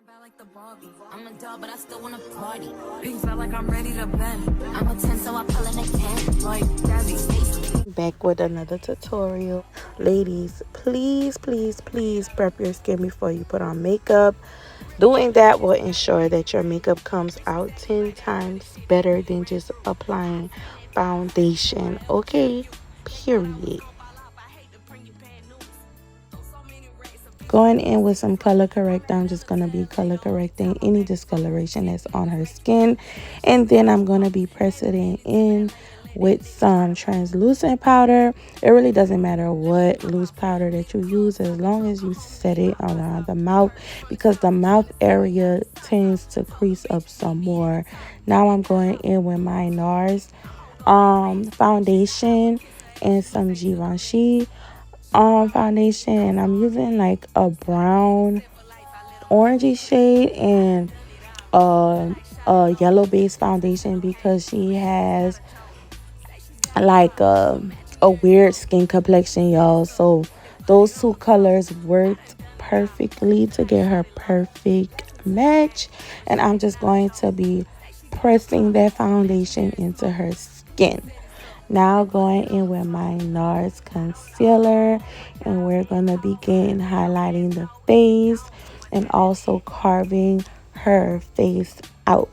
Like the Barbie. I'm a doll, but I still wanna party. You feel like I'm ready to bend. I'm a 10, so I pull in a 10. Like Daddy Stacy. Back with another tutorial. Ladies, please prep your skin before you put on makeup. Doing that will ensure that your makeup comes out 10 times better than just applying foundation. Okay? Period. Going in with some color corrector, I'm just going to be color correcting any discoloration that's on her skin. And then I'm going to be pressing it in with some translucent powder. It really doesn't matter what loose powder that you use as long as you set it around the mouth, because the mouth area tends to crease up some more. Now I'm going in with my NARS foundation and some Givenchy foundation, and I'm using like a brown orangey shade and a yellow base foundation because she has like a weird skin complexion, y'all. So those two colors worked perfectly to get her perfect match, and I'm just going to be pressing that foundation into her skin. Now going in with my NARS concealer, and we're going to begin highlighting the face and also carving her face out.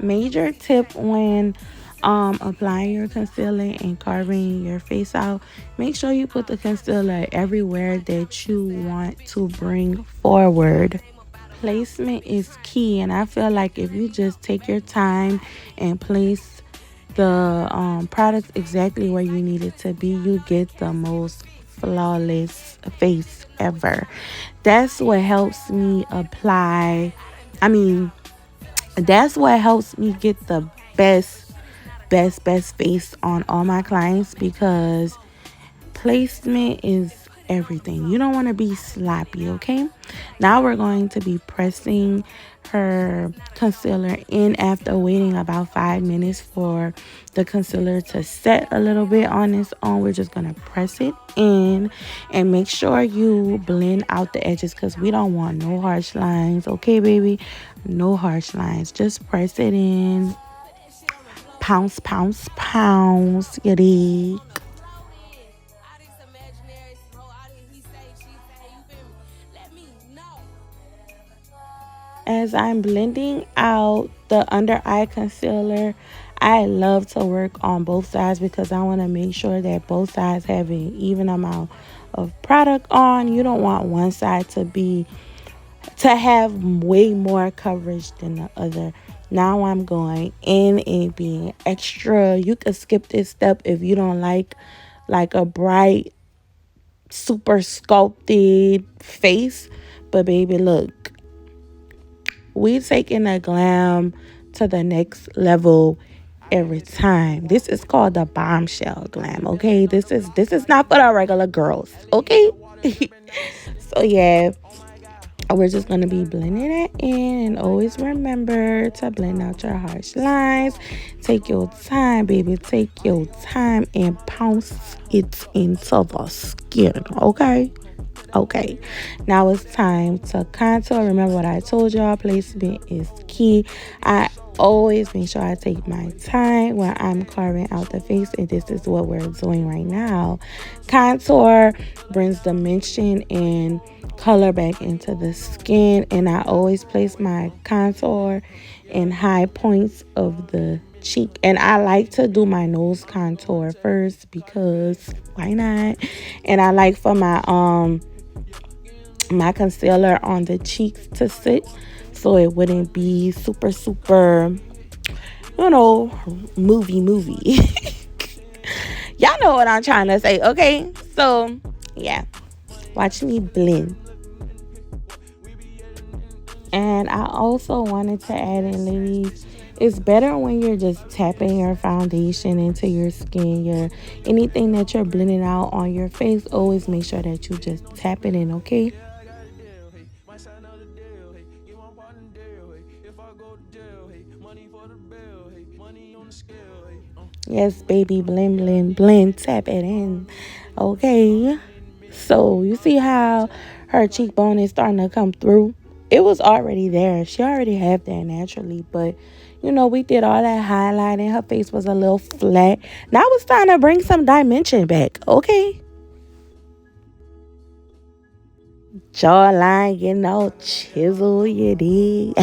Major tip when applying your concealer and carving your face out, make sure you put the concealer everywhere that you want to bring forward. Placement is key, and I feel like if you just take your time and place the product exactly where you need it to be, you get the most flawless face ever. That's what helps me apply, that's what helps me get the best face on all my clients, because placement is everything. You don't want to be sloppy, okay? Now we're going to be pressing her concealer in after waiting about 5 minutes for the concealer to set a little bit on its own. We're just going to press it in and make sure you blend out the edges, because we don't want no harsh lines, okay, baby? No harsh lines. Just press it in. Pounce, pounce, pounce. You dig? As I'm blending out the under eye concealer, I love to work on both sides because I want to make sure that both sides have an even amount of product on. You don't want one side to have way more coverage than the other. Now I'm going in and being extra. You could skip this step if you don't like a bright, super sculpted face. But baby, look, we taking a glam to the next level every time. This is called the bombshell glam, okay? This is not for the regular girls, okay? So yeah, we're just going to be blending it in, and always remember to blend out your harsh lines. Take your time, baby. Take your time and pounce it into the skin, okay? Okay, now it's time to contour. Remember what I told y'all, placement is key. I always make sure I take my time when I'm carving out the face, and this is what we're doing right now. Contour brings dimension and color back into the skin, and I always place my contour in high points of the cheek, and I like to do my nose contour first because why not? And I like for my concealer on the cheeks to sit so it wouldn't be super movie y'all know what I'm trying to say, okay? So yeah, watch me blend. And I also wanted to add in, ladies, it's better when you're just tapping your foundation into your skin. Anything that you're blending out on your face, always make sure that you just tap it in, okay? Yes, baby, blend, blend, blend, tap it in. Okay. So you see how her cheekbone is starting to come through? It was already there. She already had that naturally, but you know, we did all that highlighting. Her face was a little flat. Now it's time to bring some dimension back. Okay. Jawline getting all chisel, you dig?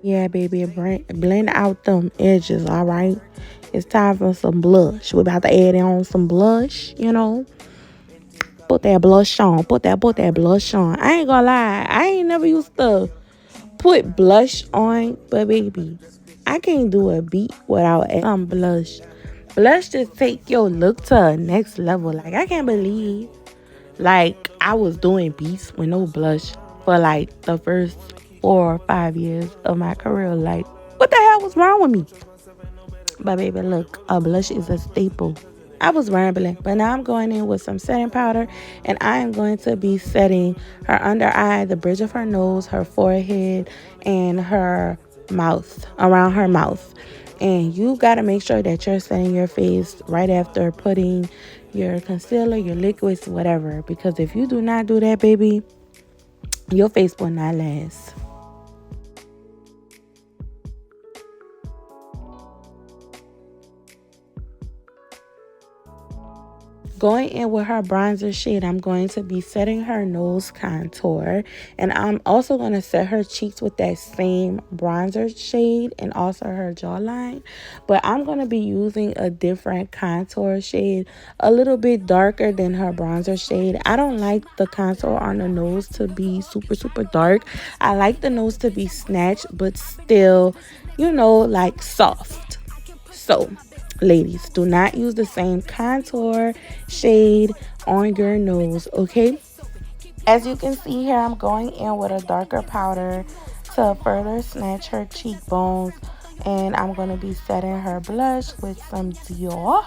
Yeah, baby, blend out them edges, all right? It's time for some blush. We're about to add on some blush, you know. Put that blush on. Put that blush on. I ain't gonna lie. I ain't never used to put blush on, but baby, I can't do a beat without some blush. Blush just take your look to a next level. Like, I can't believe, like, I was doing beats with no blush for, like, the first 4 or 5 years of my career. Like, what the hell was wrong with me? But baby, look, a blush is a staple. I was rambling, but now I'm going in with some setting powder, and I am going to be setting her under eye, the bridge of her nose, her forehead, and her mouth, around her mouth. And you got to make sure that you're setting your face right after putting your concealer, your liquids, whatever. Because if you do not do that, baby, your face will not last. Going in with her bronzer shade, I'm going to be setting her nose contour, and I'm also going to set her cheeks with that same bronzer shade and also her jawline. But I'm going to be using a different contour shade, a little bit darker than her bronzer shade. I don't like the contour on the nose to be super, super dark. I like the nose to be snatched, but still, you know, like soft. So, ladies, do not use the same contour shade on your nose, okay? As you can see here, I'm going in with a darker powder to further snatch her cheekbones. And I'm going to be setting her blush with some Dior.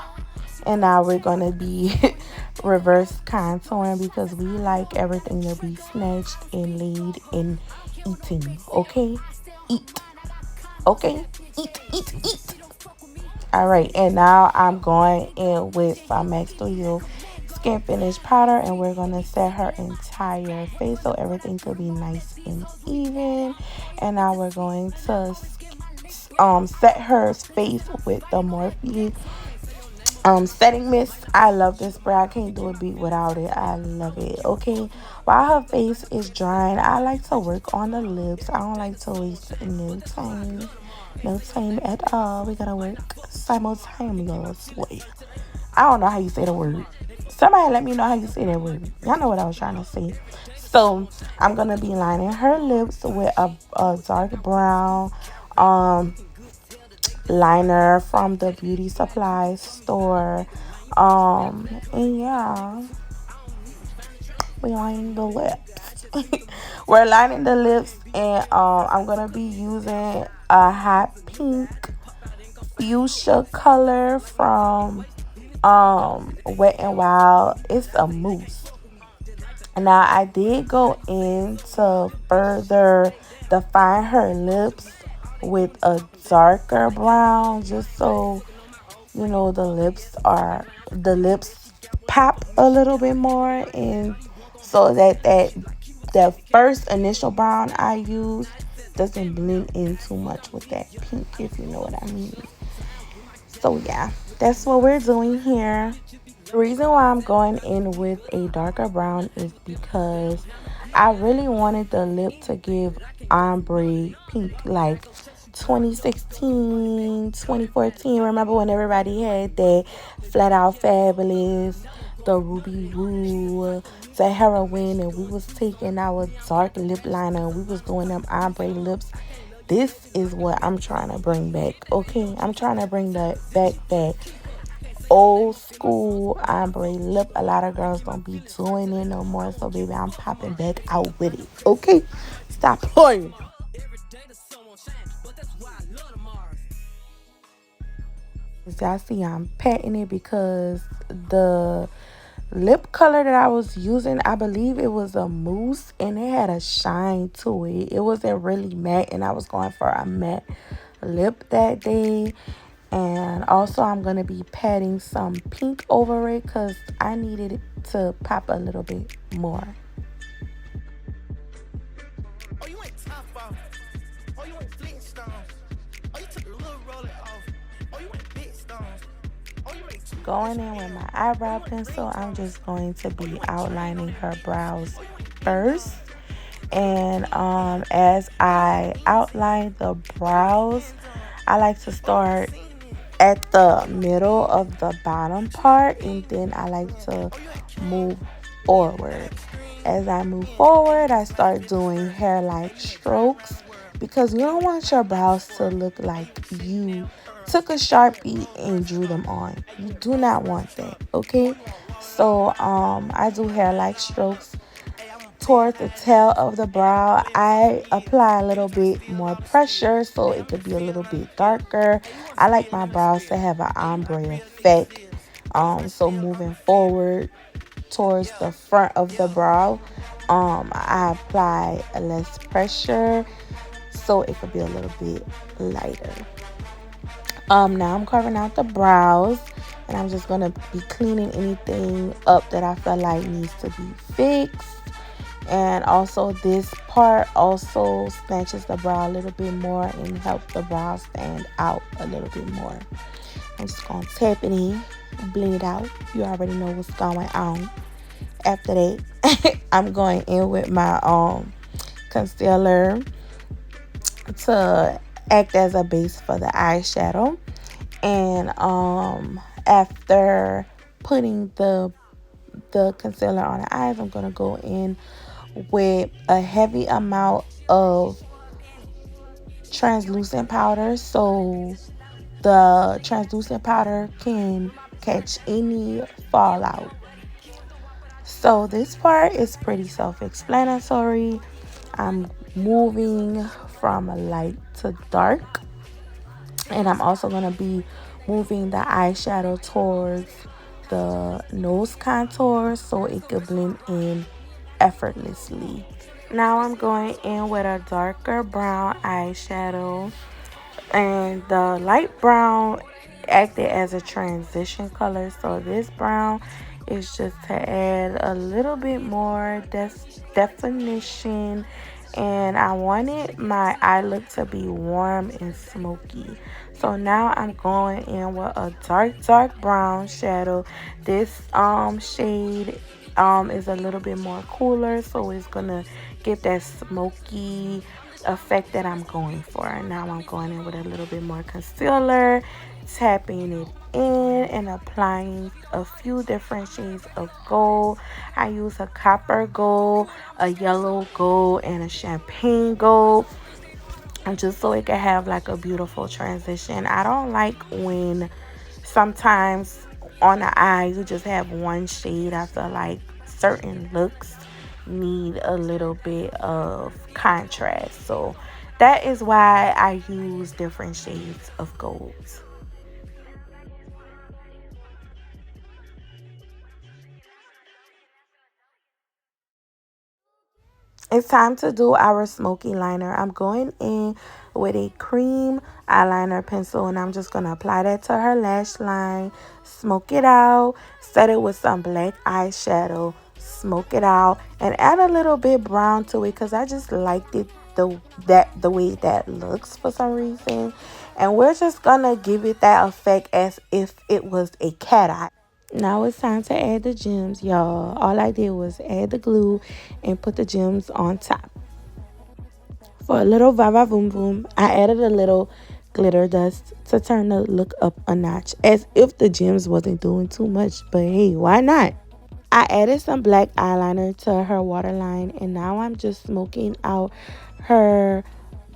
And now we're going to be reverse contouring because we like everything to be snatched and laid and eating, okay? Eat, okay? Eat. All right, and now I'm going in with some Max Studio Skin Finish Powder, and we're going to set her entire face so everything could be nice and even. And now we're going to set her face with the Morphe setting mist. I love this spray. I can't do a beat without it. I love it. Okay, while her face is drying, I like to work on the lips. I don't like to waste no time. No time at all. We gotta work simultaneously. I don't know how you say the word. Somebody let me know how you say that word. Y'all know what I was trying to say. So I'm gonna be lining her lips with a dark brown liner from the beauty supply store. And yeah, we line the lips. We're lining the lips, and I'm gonna be using a hot pink fuchsia color from Wet and Wild. It's a mousse. Now I did go in to further define her lips with a darker brown, just so you know the lips pop a little bit more, and so that first initial brown I use doesn't blend in too much with that pink, if you know what I mean. So yeah, that's what we're doing here. The reason why I'm going in with a darker brown is because I really wanted the lip to give ombre pink, like 2016, 2014. Remember when everybody had that Flat Out Fabulous, the Ruby Woo, the Heroine, and we was taking our dark lip liner and we was doing them ombre lips. This is what I'm trying to bring back, okay? I'm trying to bring that old school ombre lip. A lot of girls don't be doing it no more, so baby, I'm popping back out with it, okay? Stop playing. As y'all see, I'm patting it because the lip color that I was using, I believe it was a mousse, and it had a shine to it. It wasn't really matte, and I was going for a matte lip that day. And also I'm going to be patting some pink over it because I needed it to pop a little bit more. Going in with my eyebrow pencil, I'm just going to be outlining her brows first. And as I outline the brows, I like to start at the middle of the bottom part, and then I like to move forward. As I move forward, I start doing hair-like strokes because you don't want your brows to look like you took a Sharpie and drew them on. You do not want that, okay? So I do hair-like strokes towards the tail of the brow. I apply a little bit more pressure so it could be a little bit darker. I like my brows to have an ombre effect. So moving forward towards the front of the brow, I apply less pressure so it could be a little bit lighter. Now I'm carving out the brows, and I'm just gonna be cleaning anything up that I feel like needs to be fixed. And also this part also snatches the brow a little bit more and helps the brow stand out a little bit more. I'm just gonna tap it in, blend it out. You already know what's going on. After that, I'm going in with my concealer to act as a base for the eyeshadow. And after putting the concealer on the eyes, I'm gonna go in with a heavy amount of translucent powder, so the translucent powder can catch any fallout. So this part is pretty self-explanatory. I'm moving from light to dark, and I'm also going to be moving the eyeshadow towards the nose contour so it could blend in effortlessly. Now I'm going in with a darker brown eyeshadow, and the light brown acted as a transition color, so this brown is just to add a little bit more definition. And I wanted my eye look to be warm and smoky, so now I'm going in with a dark brown shadow. This shade is a little bit more cooler, so it's gonna give that smoky effect that I'm going for. Now I'm going in with a little bit more concealer, tapping it in and applying a few different shades of gold. I use a copper gold, a yellow gold, and a champagne gold, and just so it can have like a beautiful transition. I don't like when sometimes on the eye you just have one shade. I feel like certain looks need a little bit of contrast, so that is why I use different shades of golds. It's time to do our smoky liner. I'm going in with a cream eyeliner pencil, and I'm just going to apply that to her lash line, smoke it out, set it with some black eyeshadow, smoke it out, and add a little bit brown to it because I just liked it the way that looks for some reason. And we're just going to give it that effect as if it was a cat eye. Now it's time to add the gems, y'all. All I did was add the glue and put the gems on top. For a little va voom voom, I added a little glitter dust to turn the look up a notch, as if the gems wasn't doing too much, but hey, why not? I added some black eyeliner to her waterline, and now I'm just smoking out her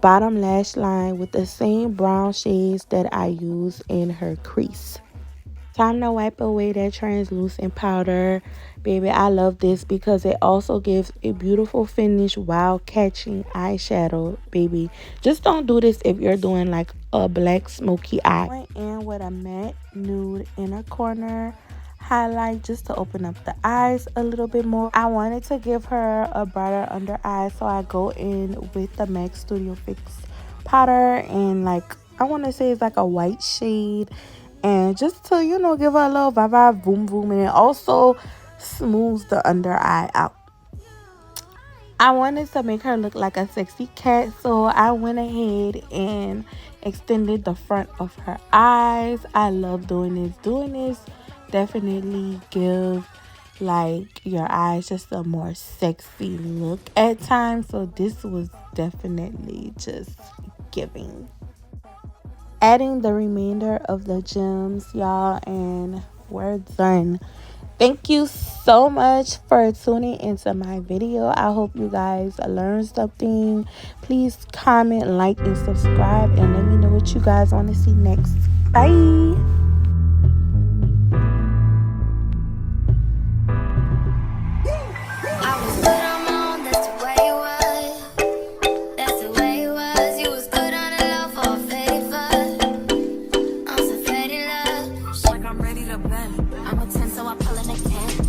bottom lash line with the same brown shades that I use in her crease. Time to wipe away that translucent powder. Baby, I love this because it also gives a beautiful finish while catching eyeshadow. Baby, just don't do this if you're doing like a black smoky eye. I went in with a matte nude inner corner highlight just to open up the eyes a little bit more. I wanted to give her a brighter under eye, so I go in with the MAC Studio Fix powder, and like I want to say it's like a white shade, and just to, you know, give her a little vibe, boom boom, and it also smooths the under eye out. I wanted to make her look like a sexy cat, so I went ahead and extended the front of her eyes. I love doing this. Doing this definitely give like your eyes just a more sexy look at times, so this was definitely just giving. Adding the remainder of the gems, y'all, and we're done. Thank you so much for tuning into my video. I hope you guys learned something. Please comment, like, and subscribe, and let me know what you guys want to see next. Bye. I'm a 10, so I pull in a can.